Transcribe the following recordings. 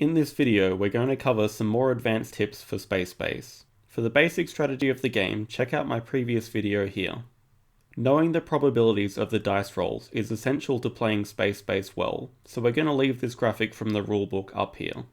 In this video, we're going to cover some more advanced tips for Space Base. For the basic strategy of the game, check out my previous video here. Knowing the probabilities of the dice rolls is essential to playing Space Base well, so we're going to leave this graphic from the rulebook up here.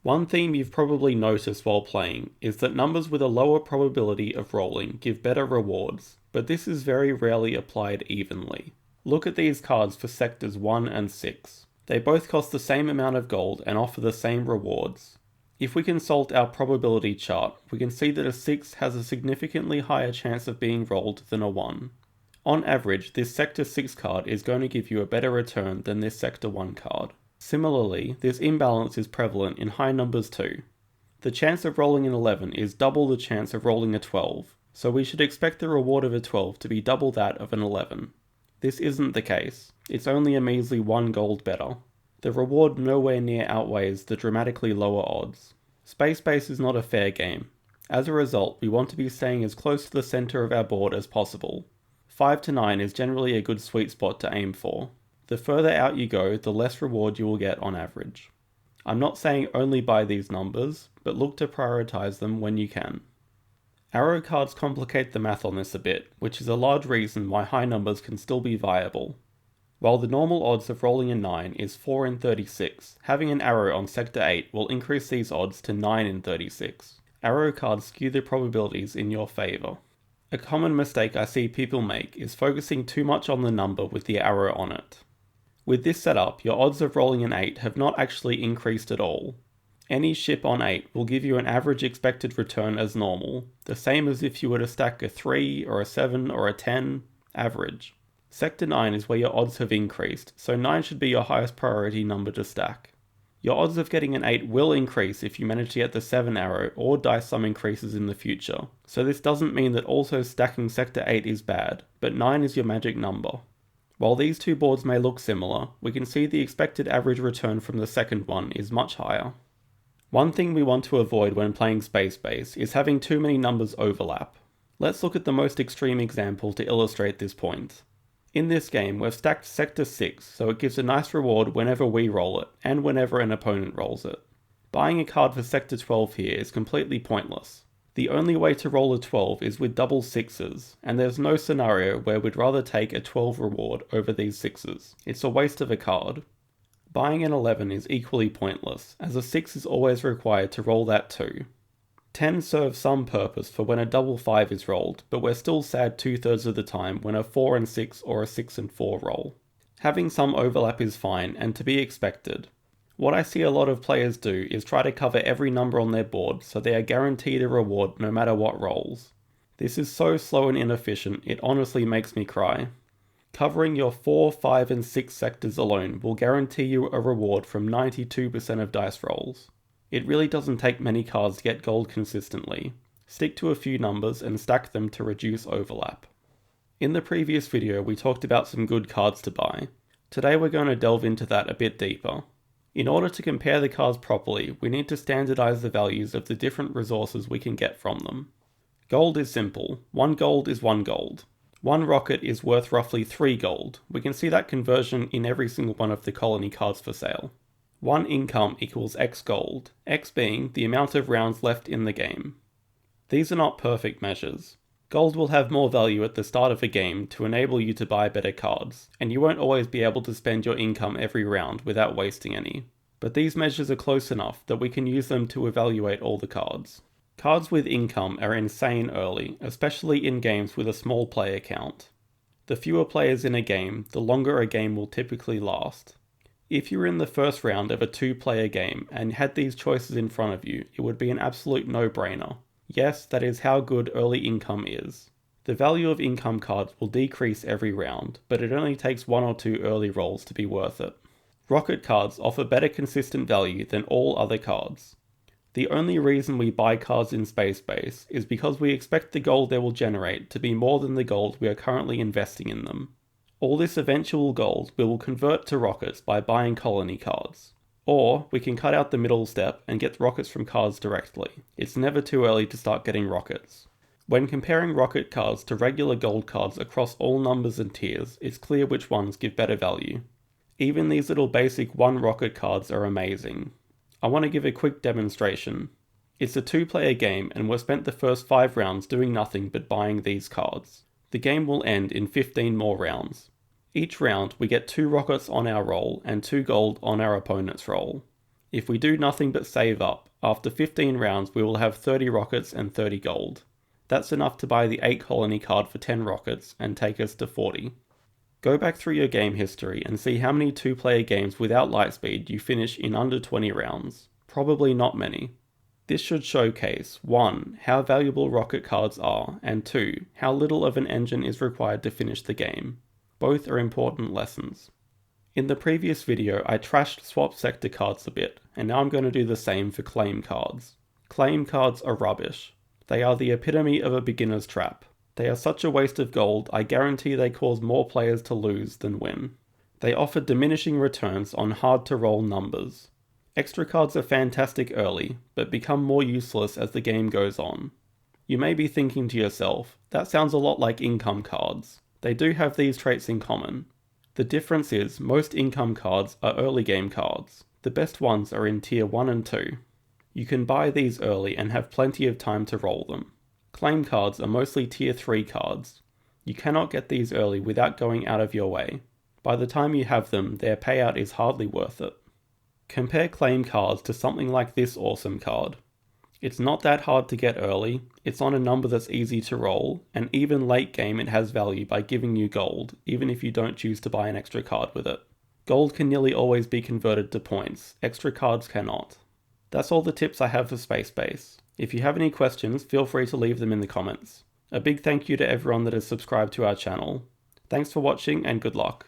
One theme you've probably noticed while playing is that numbers with a lower probability of rolling give better rewards, but this is very rarely applied evenly. Look at these cards for sectors 1 and 6. They both cost the same amount of gold and offer the same rewards. If we consult our probability chart, we can see that a 6 has a significantly higher chance of being rolled than a 1. On average, this sector 6 card is going to give you a better return than this sector 1 card. Similarly, this imbalance is prevalent in high numbers too. The chance of rolling an 11 is double the chance of rolling a 12, so we should expect the reward of a 12 to be double that of an 11. This isn't the case, it's only a measly 1 gold better. The reward nowhere near outweighs the dramatically lower odds. Space Base is not a fair game. As a result, we want to be staying as close to the center of our board as possible. 5 to 9 is generally a good sweet spot to aim for. The further out you go, the less reward you will get on average. I'm not saying only buy these numbers, but look to prioritize them when you can. Arrow cards complicate the math on this a bit, which is a large reason why high numbers can still be viable. While the normal odds of rolling a 9 is 4 in 36, having an arrow on sector 8 will increase these odds to 9 in 36. Arrow cards skew the probabilities in your favour. A common mistake I see people make is focusing too much on the number with the arrow on it. With this setup, your odds of rolling an 8 have not actually increased at all. Any ship on 8 will give you an average expected return as normal, the same as if you were to stack a 3 or a 7 or a 10, average. Sector 9 is where your odds have increased, so 9 should be your highest priority number to stack. Your odds of getting an 8 will increase if you manage to get the 7 arrow or dice sum increases in the future, so this doesn't mean that also stacking sector 8 is bad, but 9 is your magic number. While these two boards may look similar, we can see the expected average return from the second one is much higher. One thing we want to avoid when playing Space Base is having too many numbers overlap. Let's look at the most extreme example to illustrate this point. In this game, we've stacked sector 6, so it gives a nice reward whenever we roll it, and whenever an opponent rolls it. Buying a card for sector 12 here is completely pointless. The only way to roll a 12 is with double 6s, and there's no scenario where we'd rather take a 12 reward over these 6s. It's a waste of a card. Buying an 11 is equally pointless, as a 6 is always required to roll that too. 10 serves some purpose for when a double 5 is rolled, but we're still sad 2/3 of the time when a 4 and 6 or a 6 and 4 roll. Having some overlap is fine and to be expected. What I see a lot of players do is try to cover every number on their board so they are guaranteed a reward no matter what rolls. This is so slow and inefficient, it honestly makes me cry. Covering your 4, 5 and 6 sectors alone will guarantee you a reward from 92% of dice rolls. It really doesn't take many cards to get gold consistently. Stick to a few numbers and stack them to reduce overlap. In the previous video we talked about some good cards to buy. Today we're going to delve into that a bit deeper. In order to compare the cards properly, we need to standardize the values of the different resources we can get from them. Gold is simple. 1 gold is 1 gold. 1 rocket is worth roughly 3 gold. We can see that conversion in every single one of the colony cards for sale. 1 income equals X gold, X being the amount of rounds left in the game. These are not perfect measures. Gold will have more value at the start of a game to enable you to buy better cards, and you won't always be able to spend your income every round without wasting any. But these measures are close enough that we can use them to evaluate all the cards. Cards with income are insane early, especially in games with a small player count. The fewer players in a game, the longer a game will typically last. If you were in the first round of a 2-player game and had these choices in front of you, it would be an absolute no-brainer. Yes, that is how good early income is. The value of income cards will decrease every round, but it only takes 1 or 2 early rolls to be worth it. Rocket cards offer better consistent value than all other cards. The only reason we buy cards in Space Base is because we expect the gold they will generate to be more than the gold we are currently investing in them. All this eventual gold we will convert to rockets by buying colony cards. Or we can cut out the middle step and get rockets from cards directly. It's never too early to start getting rockets. When comparing rocket cards to regular gold cards across all numbers and tiers, it's clear which ones give better value. Even these little basic 1 rocket cards are amazing. I want to give a quick demonstration. It's a 2-player game and we've spent the first 5 rounds doing nothing but buying these cards. The game will end in 15 more rounds. Each round we get 2 rockets on our roll and 2 gold on our opponent's roll. If we do nothing but save up, after 15 rounds we will have 30 rockets and 30 gold. That's enough to buy the 8 colony card for 10 rockets and take us to 40. Go back through your game history and see how many 2-player games without lightspeed you finish in under 20 rounds. Probably not many. This should showcase 1. How valuable rocket cards are, and 2. How little of an engine is required to finish the game. Both are important lessons. In the previous video I trashed swap sector cards a bit, and now I'm going to do the same for claim cards. Claim cards are rubbish. They are the epitome of a beginner's trap. They are such a waste of gold, I guarantee they cause more players to lose than win. They offer diminishing returns on hard to roll numbers. Extra cards are fantastic early, but become more useless as the game goes on. You may be thinking to yourself, that sounds a lot like income cards. They do have these traits in common. The difference is, most income cards are early game cards. The best ones are in tier 1 and 2. You can buy these early and have plenty of time to roll them. Claim cards are mostly tier 3 cards. You cannot get these early without going out of your way. By the time you have them, their payout is hardly worth it. Compare claim cards to something like this awesome card. It's not that hard to get early, it's on a number that's easy to roll, and even late game it has value by giving you gold, even if you don't choose to buy an extra card with it. Gold can nearly always be converted to points, extra cards cannot. That's all the tips I have for Space Base. If you have any questions, feel free to leave them in the comments. A big thank you to everyone that has subscribed to our channel. Thanks for watching and good luck.